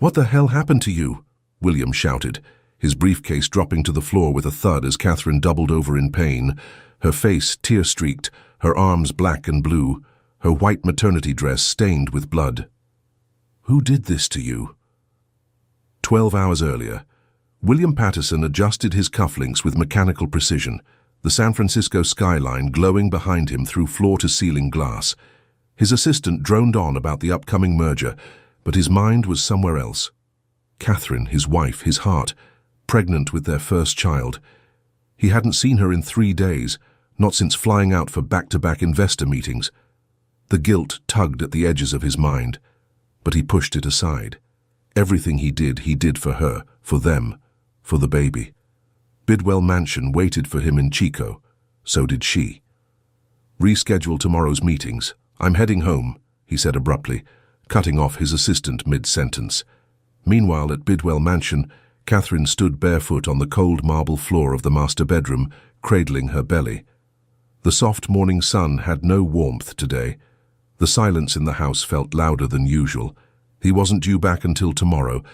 "What the hell happened to you?" William shouted, his briefcase dropping to the floor with a thud as Catherine doubled over in pain, her face tear-streaked, her arms black and blue, her white maternity dress stained with blood. "Who did this to you?" 12 hours earlier, William Patterson adjusted his cufflinks with mechanical precision, the San Francisco skyline glowing behind him through floor-to-ceiling glass. His assistant droned on about the upcoming merger, but his mind was somewhere else. Catherine, his wife, his heart, pregnant with their first child. He hadn't seen her in 3 days, not since flying out for back-to-back investor meetings. The guilt tugged at the edges of his mind, but he pushed it aside. Everything he did for her, for them, for the baby. Bidwell Mansion waited for him in Chico. So did she. "Reschedule tomorrow's meetings. I'm heading home," he said abruptly, cutting off his assistant mid-sentence. Meanwhile, at Bidwell Mansion, Catherine stood barefoot on the cold marble floor of the master bedroom, cradling her belly. The soft morning sun had no warmth today. The silence in the house felt louder than usual. He wasn't due back until tomorrow,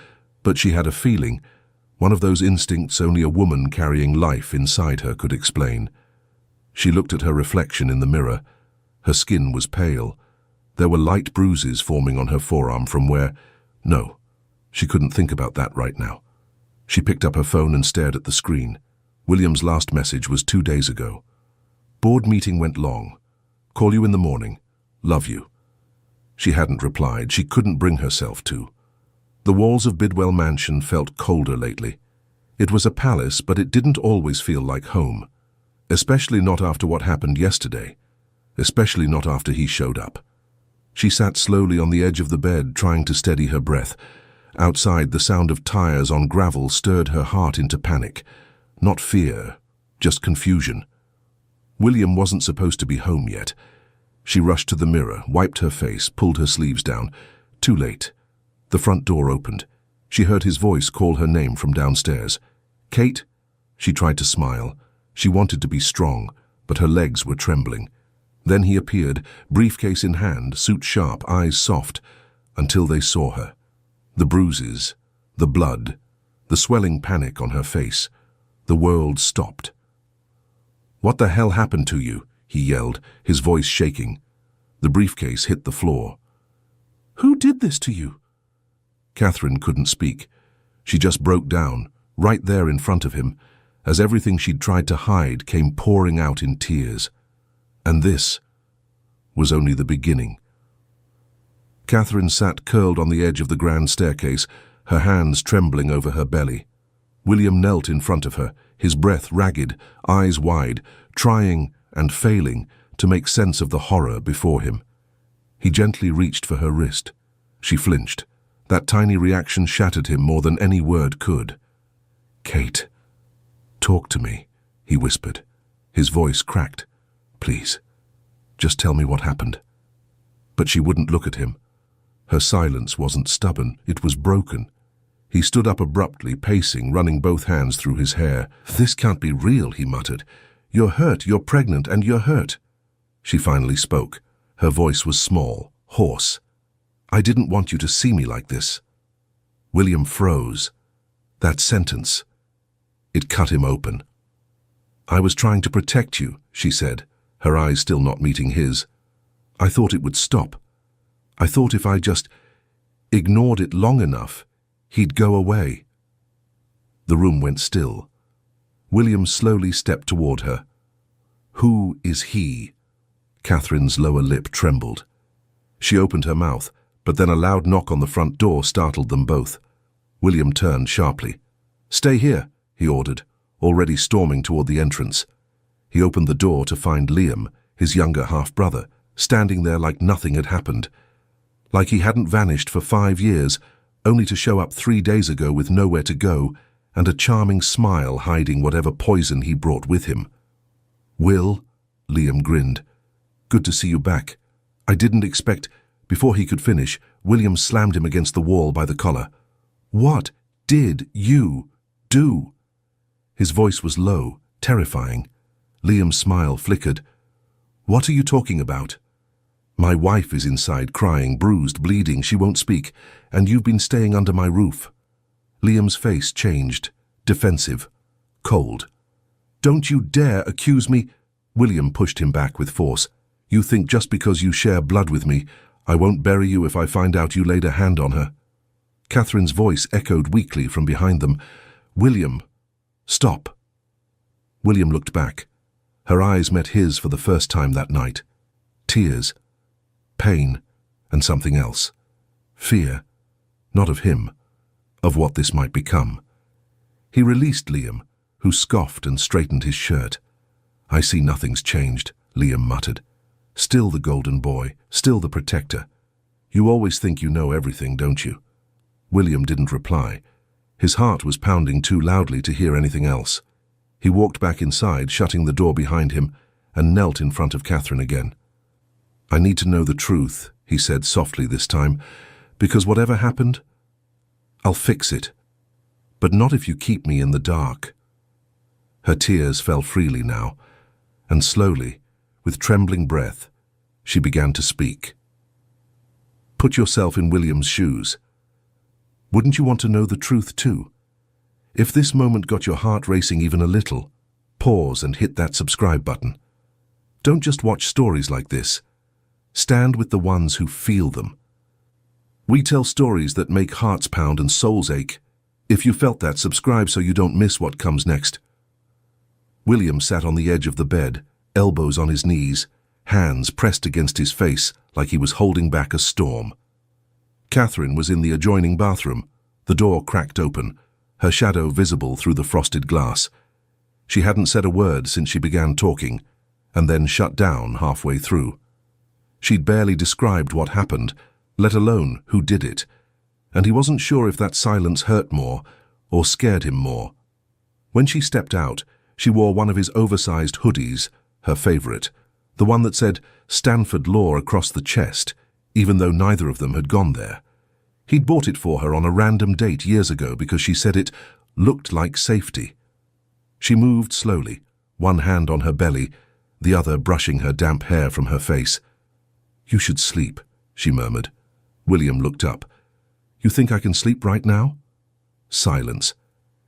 but she had a feeling, one of those instincts only a woman carrying life inside her could explain. She looked at her reflection in the mirror. Her skin was pale. There were light bruises forming on her forearm from where... No, she couldn't think about that right now. She picked up her phone and stared at the screen. William's last message was 2 days ago. "Board meeting went long. Call you in the morning. Love you." She hadn't replied. She couldn't bring herself to. The walls of Bidwell Mansion felt colder lately. It was a palace, but it didn't always feel like home. Especially not after what happened yesterday. Especially not after he showed up. She sat slowly on the edge of the bed, trying to steady her breath. Outside, the sound of tires on gravel stirred her heart into panic. Not fear, just confusion. William wasn't supposed to be home yet. She rushed to the mirror, wiped her face, pulled her sleeves down. Too late. The front door opened. She heard his voice call her name from downstairs. "Kate?" She tried to smile. She wanted to be strong, but her legs were trembling. Then he appeared, briefcase in hand, suit sharp, eyes soft, until they saw her. The bruises, the blood, the swelling panic on her face. The world stopped. "What the hell happened to you?" he yelled, his voice shaking. The briefcase hit the floor. "Who did this to you?" Catherine couldn't speak. She just broke down, right there in front of him, as everything she'd tried to hide came pouring out in tears. And this was only the beginning. Catherine sat curled on the edge of the grand staircase, her hands trembling over her belly. William knelt in front of her, his breath ragged, eyes wide, trying and failing to make sense of the horror before him. He gently reached for her wrist. She flinched. That tiny reaction shattered him more than any word could. "Kate, talk to me," he whispered. His voice cracked. "Please, just tell me what happened." But she wouldn't look at him. Her silence wasn't stubborn, it was broken. He stood up abruptly, pacing, running both hands through his hair. "This can't be real," he muttered. "You're hurt, you're pregnant, and you're hurt." She finally spoke. Her voice was small, hoarse. "I didn't want you to see me like this." William froze. That sentence, it cut him open. "I was trying to protect you," she said, her eyes still not meeting his. "I thought it would stop. I thought if I just ignored it long enough, he'd go away." The room went still. William slowly stepped toward her. "Who is he?" Catherine's lower lip trembled. She opened her mouth, but then a loud knock on the front door startled them both. William turned sharply. "Stay here," he ordered, already storming toward the entrance. He opened the door to find Liam, his younger half-brother, standing there like nothing had happened. Like he hadn't vanished for 5 years, only to show up 3 days ago with nowhere to go, and a charming smile hiding whatever poison he brought with him. "Will?" Liam grinned. "Good to see you back. I didn't expect..." Before he could finish, William slammed him against the wall by the collar. "What did you do?" His voice was low, terrifying. Liam's smile flickered. "What are you talking about?" My wife is inside crying, bruised, bleeding, she won't speak, and you've been staying under my roof." Liam's face changed, defensive, cold. "Don't you dare accuse me." William pushed him back with force. "You think just because you share blood with me, I won't bury you if I find out you laid a hand on her." Catherine's voice echoed weakly from behind them. "William, stop." William looked back. Her eyes met his for the first time that night. Tears, pain, and something else. Fear, not of him, of what this might become. He released Liam, who scoffed and straightened his shirt. "I see nothing's changed," Liam muttered. "Still the golden boy, still the protector. You always think you know everything, don't you?" William didn't reply. His heart was pounding too loudly to hear anything else. He walked back inside, shutting the door behind him, and knelt in front of Catherine again. "I need to know the truth," he said softly this time, "because whatever happened, I'll fix it. But not if you keep me in the dark." Her tears fell freely now, and slowly, with trembling breath, she began to speak. "Put yourself in William's shoes. Wouldn't you want to know the truth too? If this moment got your heart racing even a little, pause and hit that subscribe button. Don't just watch stories like this. Stand with the ones who feel them. We tell stories that make hearts pound and souls ache. If you felt that, subscribe so you don't miss what comes next." William sat on the edge of the bed, elbows on his knees, hands pressed against his face like he was holding back a storm. Catherine was in the adjoining bathroom, the door cracked open, her shadow visible through the frosted glass. She hadn't said a word since she began talking, and then shut down halfway through. She'd barely described what happened, let alone who did it, and he wasn't sure if that silence hurt more or scared him more. When she stepped out, she wore one of his oversized hoodies, her favorite, the one that said Stanford Law across the chest, even though neither of them had gone there. He'd bought it for her on a random date years ago because she said it looked like safety. She moved slowly, one hand on her belly, the other brushing her damp hair from her face. "You should sleep," she murmured. William looked up. "You think I can sleep right now?" Silence.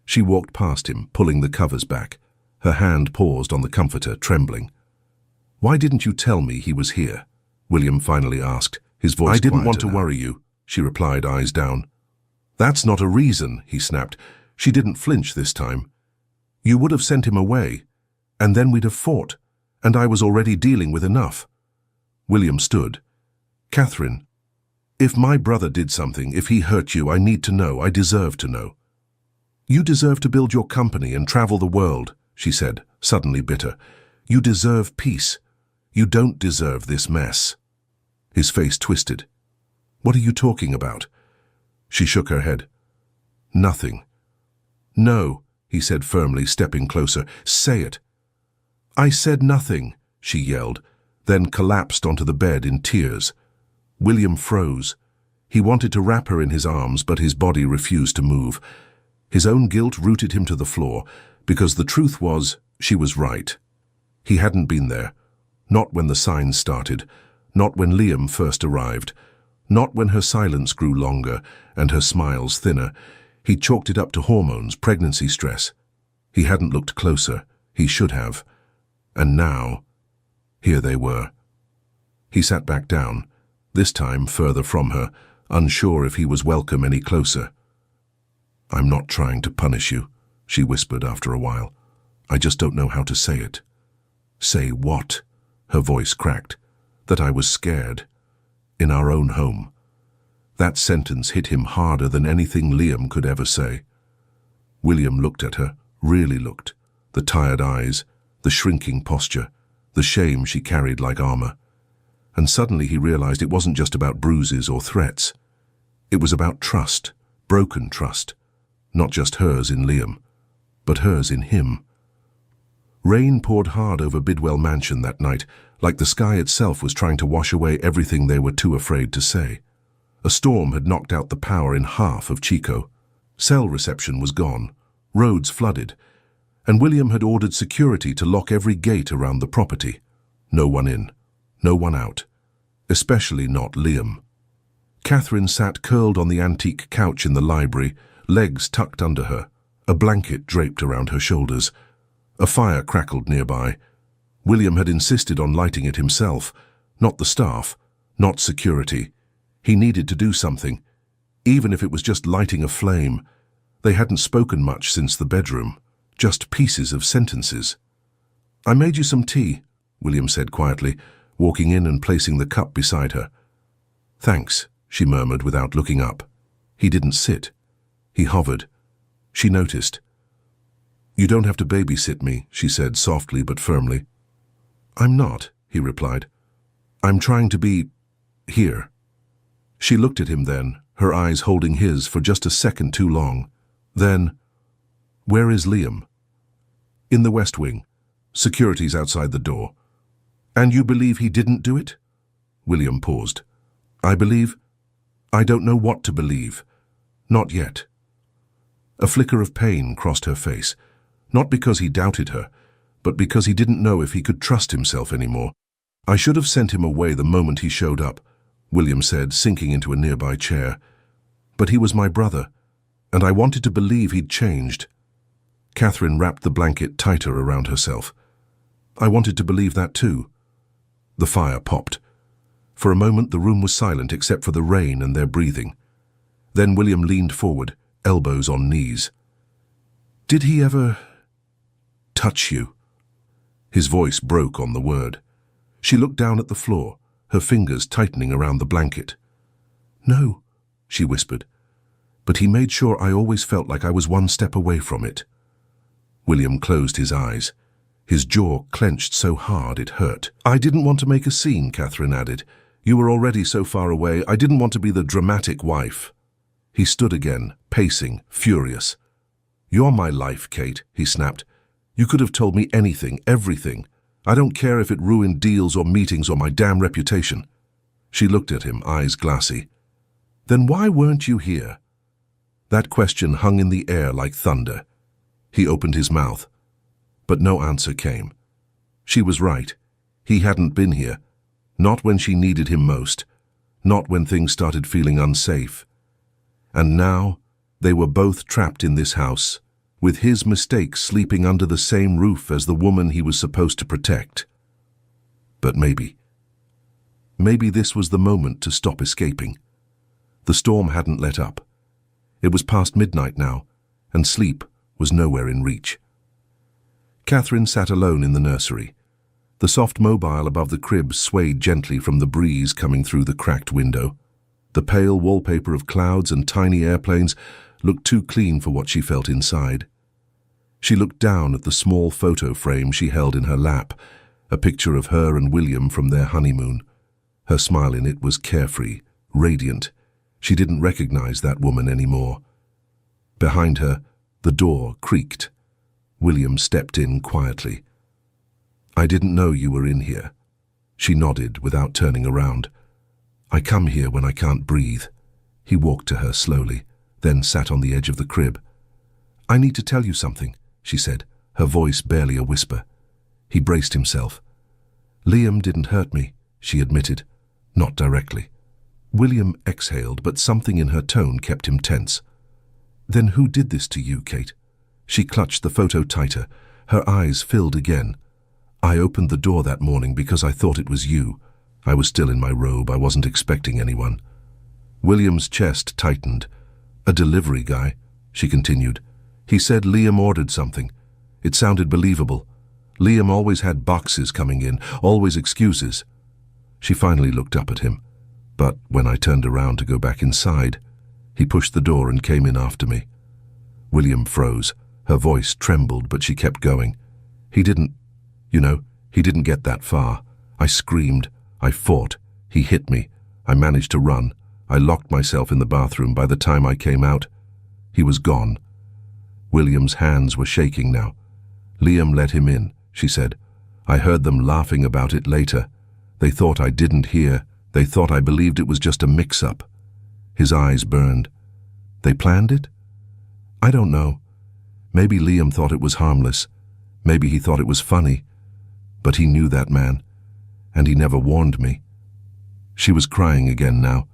She walked past him, pulling the covers back. Her hand paused on the comforter, trembling. "Why didn't you tell me he was here?" William finally asked, his voice quieter. "I didn't want to worry you," she replied, eyes down. "That's not a reason," he snapped. She didn't flinch this time. "You would have sent him away, and then we'd have fought, and I was already dealing with enough." William stood. "Catherine, if my brother did something, if he hurt you, I need to know. I deserve to know." "You deserve to build your company and travel the world," she said, suddenly bitter. "You deserve peace. You don't deserve this mess." His face twisted. "What are you talking about?" She shook her head. "Nothing." "No," he said firmly, stepping closer. "Say it." "I said nothing," she yelled, then collapsed onto the bed in tears. William froze. He wanted to wrap her in his arms, but his body refused to move. His own guilt rooted him to the floor, because the truth was, she was right. He hadn't been there. Not when the signs started. Not when Liam first arrived. Not when her silence grew longer and her smiles thinner. He chalked it up to hormones, pregnancy stress. He hadn't looked closer. He should have. And now, here they were. He sat back down, this time further from her, unsure if he was welcome any closer. "I'm not trying to punish you," she whispered after a while. "I just don't know how to say it." "Say what?" Her voice cracked. "That I was scared. In our own home." That sentence hit him harder than anything Liam could ever say. William looked at her, really looked. The tired eyes, the shrinking posture, the shame she carried like armor. And suddenly he realized it wasn't just about bruises or threats. It was about trust, broken trust. Not just hers in Liam, but hers in him. Rain poured hard over Bidwell Mansion that night, like the sky itself was trying to wash away everything they were too afraid to say. A storm had knocked out the power in half of Chico. Cell reception was gone, roads flooded, and William had ordered security to lock every gate around the property. No one in, no one out. especially not Liam. Catherine sat curled on the antique couch in the library, legs tucked under her, a blanket draped around her shoulders. A fire crackled nearby. William had insisted on lighting it himself, not the staff, not security. He needed to do something, even if it was just lighting a flame. They hadn't spoken much since the bedroom, just pieces of sentences. "I made you some tea," William said quietly, walking in and placing the cup beside her. "Thanks," she murmured without looking up. He didn't sit. He hovered. She noticed. "You don't have to babysit me," she said softly but firmly. "I'm not," he replied. "I'm trying to be here." She looked at him then, her eyes holding his for just a second too long. Then, "Where is Liam?" "In the West Wing. Security's outside the door." "And you believe he didn't do it?" William paused. I don't know what to believe. Not yet." A flicker of pain crossed her face, not because he doubted her, but because he didn't know if he could trust himself anymore. "I should have sent him away the moment he showed up," William said, sinking into a nearby chair. "But he was my brother, and I wanted to believe he'd changed." Catherine wrapped the blanket tighter around herself. "I wanted to believe that too." The fire popped. For a moment the room was silent except for the rain and their breathing. Then William leaned forward, elbows on knees. "Did he ever touch you?" His voice broke on the word. She looked down at the floor, her fingers tightening around the blanket. "No," she whispered, "but he made sure I always felt like I was one step away from it." William closed his eyes. His jaw clenched so hard it hurt. "I didn't want to make a scene," Catherine added. "You were already so far away. I didn't want to be the dramatic wife." He stood again, pacing, furious. "You're my life, Kate," he snapped. "You could have told me anything, everything. I don't care if it ruined deals or meetings or my damn reputation." She looked at him, eyes glassy. "Then why weren't you here?" That question hung in the air like thunder. He opened his mouth, but no answer came. She was right. He hadn't been here. Not when she needed him most. Not when things started feeling unsafe. And now, they were both trapped in this house, with his mistakes sleeping under the same roof as the woman he was supposed to protect. But maybe this was the moment to stop escaping. The storm hadn't let up. It was past midnight now, and sleep was nowhere in reach. Catherine sat alone in the nursery. The soft mobile above the crib swayed gently from the breeze coming through the cracked window. The pale wallpaper of clouds and tiny airplanes looked too clean for what she felt inside. She looked down at the small photo frame she held in her lap, a picture of her and William from their honeymoon. Her smile in it was carefree, radiant. She didn't recognize that woman anymore. Behind her, the door creaked. William stepped in quietly. "I didn't know you were in here." She nodded without turning around. "I come here when I can't breathe." He walked to her slowly, then sat on the edge of the crib. "I need to tell you something," she said, her voice barely a whisper. He braced himself. "Liam didn't hurt me," she admitted, not directly. William exhaled, but something in her tone kept him tense. "Then who did this to you, Kate?" She clutched the photo tighter. Her eyes filled again. "I opened the door that morning because I thought it was you. I was still in my robe. I wasn't expecting anyone." William's chest tightened. "A delivery guy," she continued. "He said Liam ordered something. It sounded believable. Liam always had boxes coming in, always excuses." She finally looked up at him. But when I turned around to go back inside, he pushed the door and came in after me. William froze. Her voice trembled, but she kept going. He didn't get that far. I screamed. I fought. He hit me. I managed to run. I locked myself in the bathroom. By the time I came out, he was gone." William's hands were shaking now. "Liam let him in," she said. "I heard them laughing about it later. They thought I didn't hear. They thought I believed it was just a mix-up." His eyes burned. "They planned it?" "I don't know. Maybe Liam thought it was harmless. Maybe he thought it was funny. But he knew that man, and he never warned me." She was crying again now,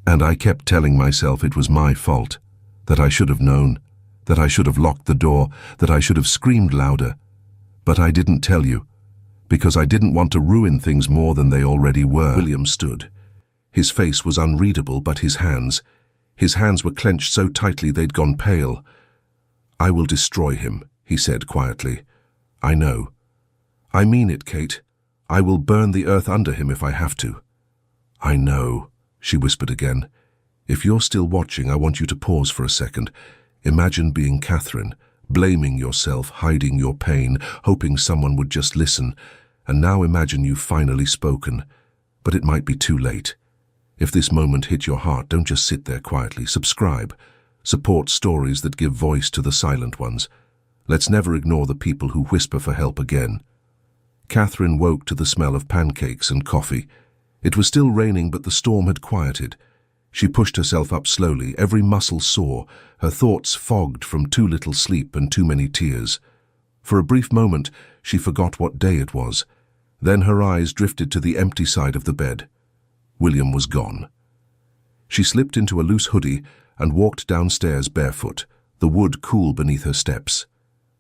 and I kept telling myself it was my fault, that I should have known, that I should have locked the door, that I should have screamed louder. But I didn't tell you, because I didn't want to ruin things more than they already were. William stood. His face was unreadable, but his hands were clenched so tightly they'd gone pale. "I will destroy him," he said quietly. "I know. I mean it, Kate. I will burn the earth under him if I have to." "I know," she whispered again. "If you're still watching, I want you to pause for a second. Imagine being Catherine, blaming yourself, hiding your pain, hoping someone would just listen. And now imagine you've finally spoken. But it might be too late. If this moment hit your heart, don't just sit there quietly. Subscribe. Support stories that give voice to the silent ones. Let's never ignore the people who whisper for help again." Catherine woke to the smell of pancakes and coffee. It was still raining, but the storm had quieted. She pushed herself up slowly, every muscle sore, her thoughts fogged from too little sleep and too many tears. For a brief moment, she forgot what day it was. Then her eyes drifted to the empty side of the bed. William was gone. She slipped into a loose hoodie and walked downstairs barefoot, the wood cool beneath her steps.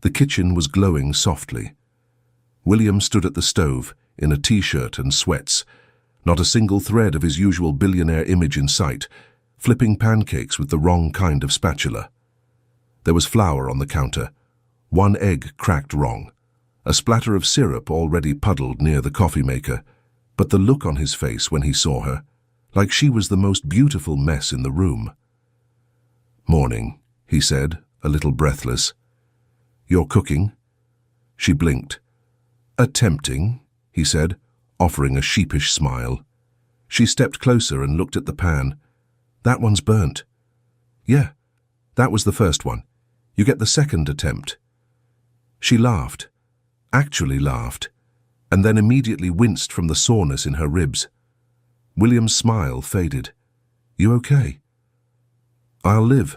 The kitchen was glowing softly. William stood at the stove, in a t-shirt and sweats, not a single thread of his usual billionaire image in sight, flipping pancakes with the wrong kind of spatula. There was flour on the counter, one egg cracked wrong, a splatter of syrup already puddled near the coffee maker, but the look on his face when he saw her, like she was the most beautiful mess in the room. "Morning," he said, a little breathless. "You're cooking?" She blinked. "Attempting," he said, offering a sheepish smile. She stepped closer and looked at the pan. "That one's burnt." "Yeah, that was the first one. You get the second attempt." She laughed, actually laughed, and then immediately winced from the soreness in her ribs. William's smile faded. "You okay?" "I'll live."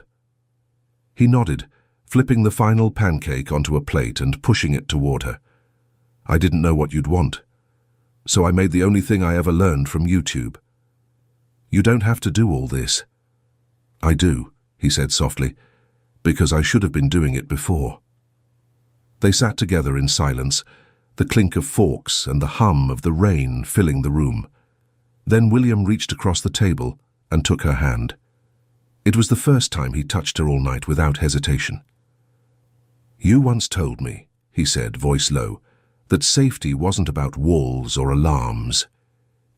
He nodded, flipping the final pancake onto a plate and pushing it toward her. "I didn't know what you'd want, so I made the only thing I ever learned from YouTube." "You don't have to do all this." "I do," he said softly, "because I should have been doing it before." They sat together in silence, the clink of forks and the hum of the rain filling the room. Then William reached across the table and took her hand. It was the first time he touched her all night without hesitation. "You once told me," he said, voice low, "that safety wasn't about walls or alarms.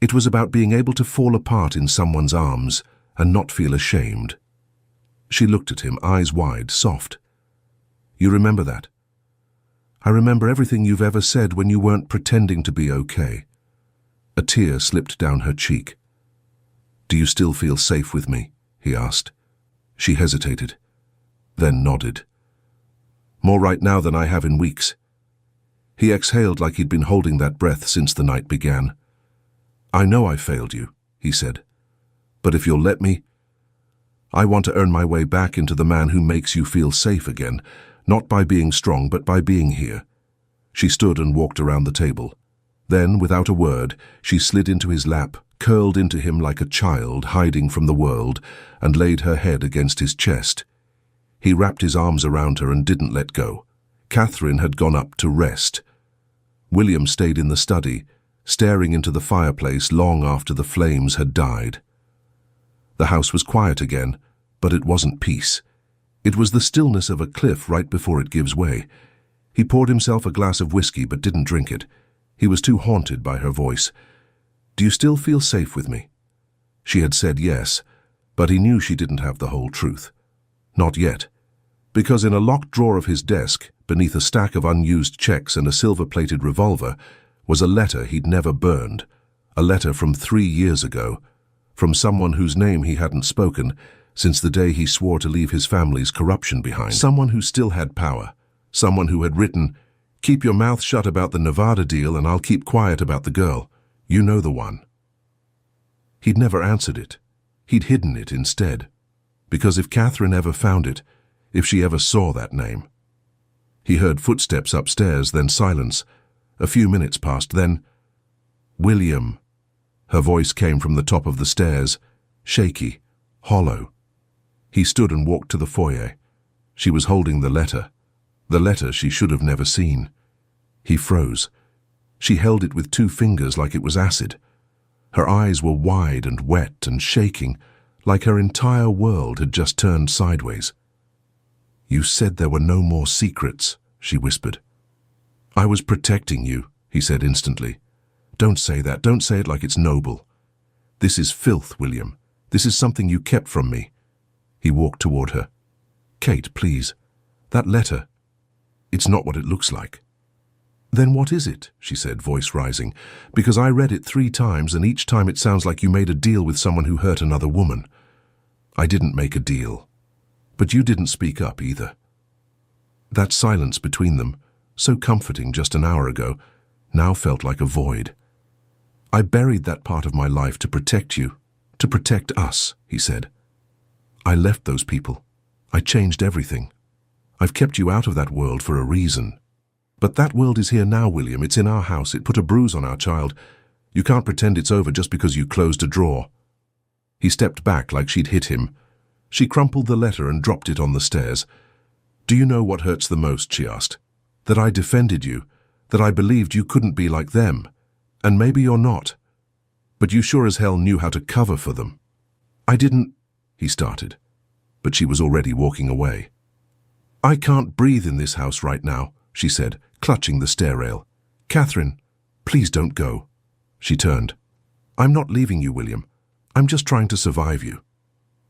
It was about being able to fall apart in someone's arms and not feel ashamed." She looked at him, eyes wide, soft. "You remember that?" "I remember everything you've ever said when you weren't pretending to be okay." A tear slipped down her cheek. "Do you still feel safe with me?" he asked. She hesitated, then nodded. "More right now than I have in weeks." He exhaled like he'd been holding that breath since the night began. "I know I failed you," he said, "but if you'll let me, I want to earn my way back into the man who makes you feel safe again, not by being strong, but by being here." She stood and walked around the table. Then, without a word, she slid into his lap, curled into him like a child hiding from the world, and laid her head against his chest. He wrapped his arms around her and didn't let go. Catherine had gone up to rest. William stayed in the study, staring into the fireplace long after the flames had died. The house was quiet again, but it wasn't peace. It was the stillness of a cliff right before it gives way. He poured himself a glass of whiskey but didn't drink it. He was too haunted by her voice. "Do you still feel safe with me?" She had said yes, but he knew she didn't have the whole truth. Not yet. Because in a locked drawer of his desk, beneath a stack of unused checks and a silver-plated revolver, was a letter he'd never burned, a letter from 3 years ago, from someone whose name he hadn't spoken since the day he swore to leave his family's corruption behind. Someone who still had power, someone who had written, "Keep your mouth shut about the Nevada deal and I'll keep quiet about the girl. You know the one." He'd never answered it. He'd hidden it instead. Because if Catherine ever found it, if she ever saw that name. He heard footsteps upstairs, then silence. A few minutes passed, then, "William." Her voice came from the top of the stairs, shaky, hollow. He stood and walked to the foyer. She was holding the letter she should have never seen. He froze. She held it with 2 fingers like it was acid. Her eyes were wide and wet and shaking, like her entire world had just turned sideways. "You said there were no more secrets," she whispered. "I was protecting you," he said instantly. "Don't say that. Don't say it like it's noble. This is filth, William. This is something you kept from me." He walked toward her. "Kate, please. That letter, it's not what it looks like." "Then what is it?" she said, voice rising. "Because I read it 3 times, and each time it sounds like you made a deal with someone who hurt another woman." "I didn't make a deal. But you didn't speak up either." That silence between them, so comforting just an hour ago, now felt like a void. "I buried that part of my life to protect you, to protect us," he said. "I left those people. I changed everything. I've kept you out of that world for a reason. But that world is here now, William. It's in our house. It put a bruise on our child. You can't pretend it's over just because you closed a drawer." He stepped back like she'd hit him. She crumpled the letter and dropped it on the stairs. "Do you know what hurts the most?" she asked. "That I defended you, that I believed you couldn't be like them. And maybe you're not. But you sure as hell knew how to cover for them." "I didn't," he started, but she was already walking away. "I can't breathe in this house right now," she said, clutching the stair rail. "Catherine, please don't go." She turned. "I'm not leaving you, William. I'm just trying to survive you."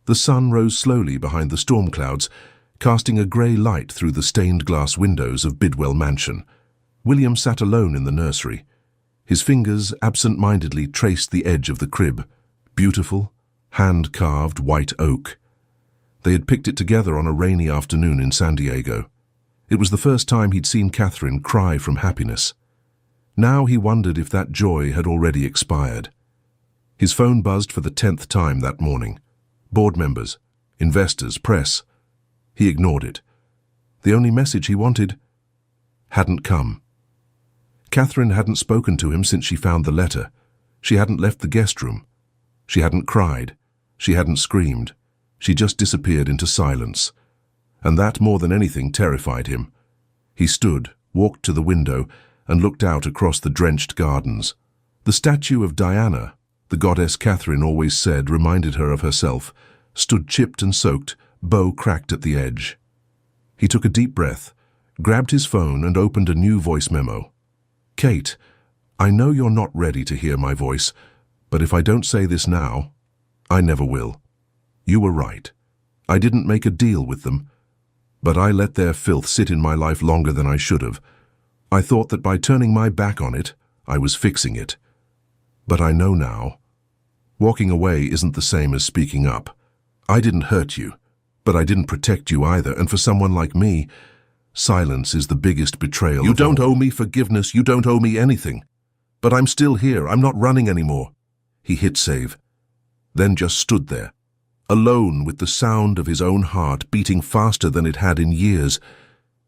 The sun rose slowly behind the storm clouds, casting a grey light through the stained glass windows of Bidwell Mansion. William sat alone in the nursery. His fingers absent-mindedly traced the edge of the crib. Beautiful, hand-carved white oak. They had picked it together on a rainy afternoon in San Diego. It was the first time he'd seen Catherine cry from happiness. Now he wondered if that joy had already expired. His phone buzzed for the 10th time that morning. Board members, investors, press. He ignored it. The only message he wanted hadn't come. Catherine hadn't spoken to him since she found the letter. She hadn't left the guest room. She hadn't cried. She hadn't screamed. She just disappeared into silence. And that, more than anything, terrified him. He stood, walked to the window, and looked out across the drenched gardens. The statue of Diana, the goddess Catherine always said reminded her of herself, stood chipped and soaked, bow cracked at the edge. He took a deep breath, grabbed his phone and opened a new voice memo. "Kate, I know you're not ready to hear my voice, but if I don't say this now, I never will. You were right. I didn't make a deal with them, but I let their filth sit in my life longer than I should have. I thought that by turning my back on it, I was fixing it. But I know now. Walking away isn't the same as speaking up. I didn't hurt you, but I didn't protect you either, and for someone like me, silence is the biggest betrayal. You don't owe me forgiveness, you don't owe me anything. But I'm still here, I'm not running anymore." He hit save, then just stood there, alone with the sound of his own heart beating faster than it had in years.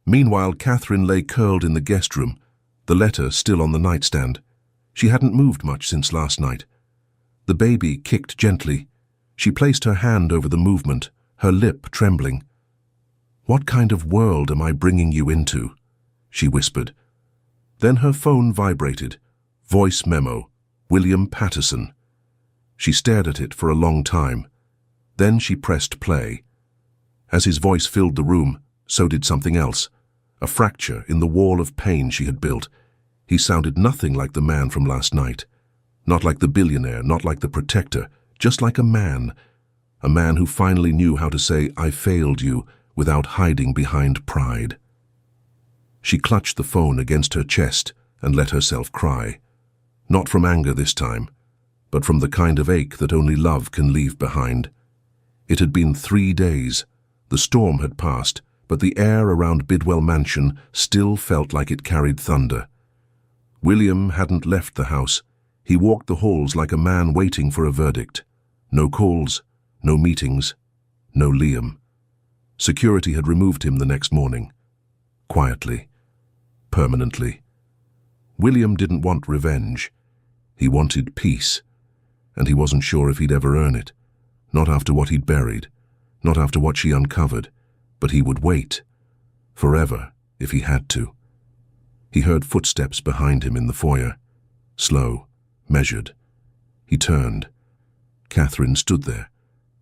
Meanwhile, Catherine lay curled in the guest room, the letter still on the nightstand. She hadn't moved much since last night. The baby kicked gently. She placed her hand over the movement, her lip trembling. "What kind of world am I bringing you into?" she whispered. Then her phone vibrated. Voice memo, William Patterson. She stared at it for a long time. Then she pressed play. As his voice filled the room, so did something else. A fracture in the wall of pain she had built. He sounded nothing like the man from last night. Not like the billionaire, not like the protector, just like a man who finally knew how to say, "I failed you," without hiding behind pride. She clutched the phone against her chest and let herself cry. Not from anger this time, but from the kind of ache that only love can leave behind. It had been 3 days. The storm had passed, but the air around Bidwell Mansion still felt like it carried thunder. William hadn't left the house. He walked the halls like a man waiting for a verdict. No calls, no meetings, no Liam. Security had removed him the next morning. Quietly. Permanently. William didn't want revenge. He wanted peace. and he wasn't sure if he'd ever earn it. Not after what he'd buried, not after what she uncovered, but he would wait. Forever, if he had to. He heard footsteps behind him in the foyer. Slow, measured. He turned. Catherine stood there,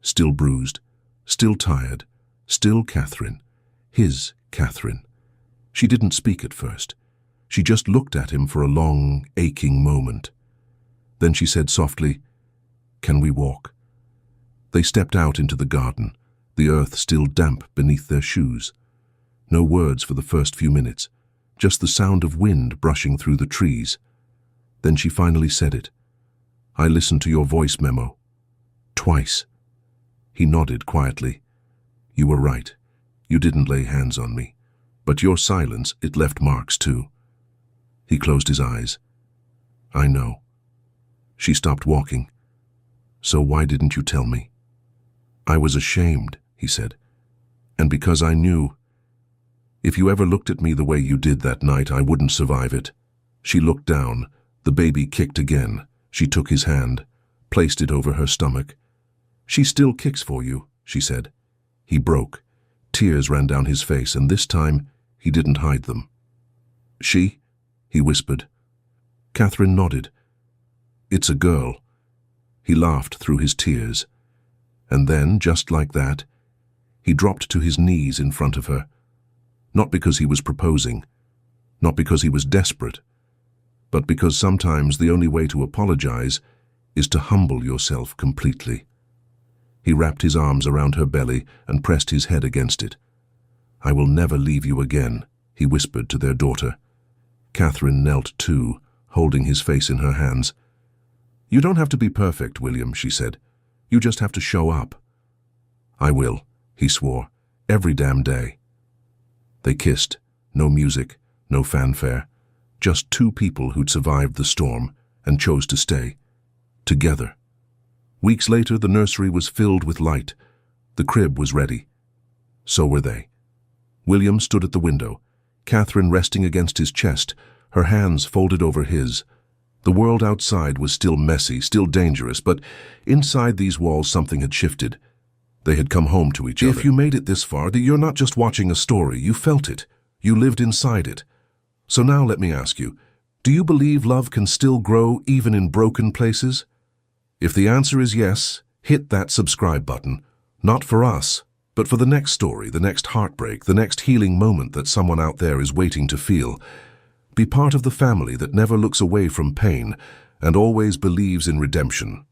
still bruised, still tired, still Catherine. His Catherine. She didn't speak at first. She just looked at him for a long, aching moment. Then she said softly, "Can we walk?" They stepped out into the garden, the earth still damp beneath their shoes. No words for the first few minutes, just the sound of wind brushing through the trees. Then she finally said it. "I listened to your voice memo. Twice." He nodded quietly. "You were right. You didn't lay hands on me. But your silence, it left marks too." He closed his eyes. "I know." She stopped walking. "So why didn't you tell me?" "I was ashamed," he said. "And because I knew. If you ever looked at me the way you did that night, I wouldn't survive it." She looked down. The baby kicked again. She took his hand, placed it over her stomach. "She still kicks for you," she said. He broke. Tears ran down his face, and this time he didn't hide them. "She?" he whispered. Catherine nodded. "It's a girl." He laughed through his tears. And then, just like that, he dropped to his knees in front of her. Not because he was proposing, not because he was desperate, but because sometimes the only way to apologize is to humble yourself completely. He wrapped his arms around her belly and pressed his head against it. "I will never leave you again," he whispered to their daughter. Catherine knelt too, holding his face in her hands. "You don't have to be perfect, William," she said. "You just have to show up." "I will," he swore, "every damn day." They kissed. No music, no fanfare. Just two people who'd survived the storm and chose to stay. Together. Weeks later, the nursery was filled with light. The crib was ready. So were they. William stood at the window, Catherine resting against his chest, her hands folded over his. The world outside was still messy, still dangerous, but inside these walls something had shifted. They had come home to each other. If you made it this far, you're not just watching a story, you felt it. You lived inside it. So now let me ask you, do you believe love can still grow even in broken places? If the answer is yes, hit that subscribe button. Not for us, but for the next story, the next heartbreak, the next healing moment that someone out there is waiting to feel. Be part of the family that never looks away from pain and always believes in redemption.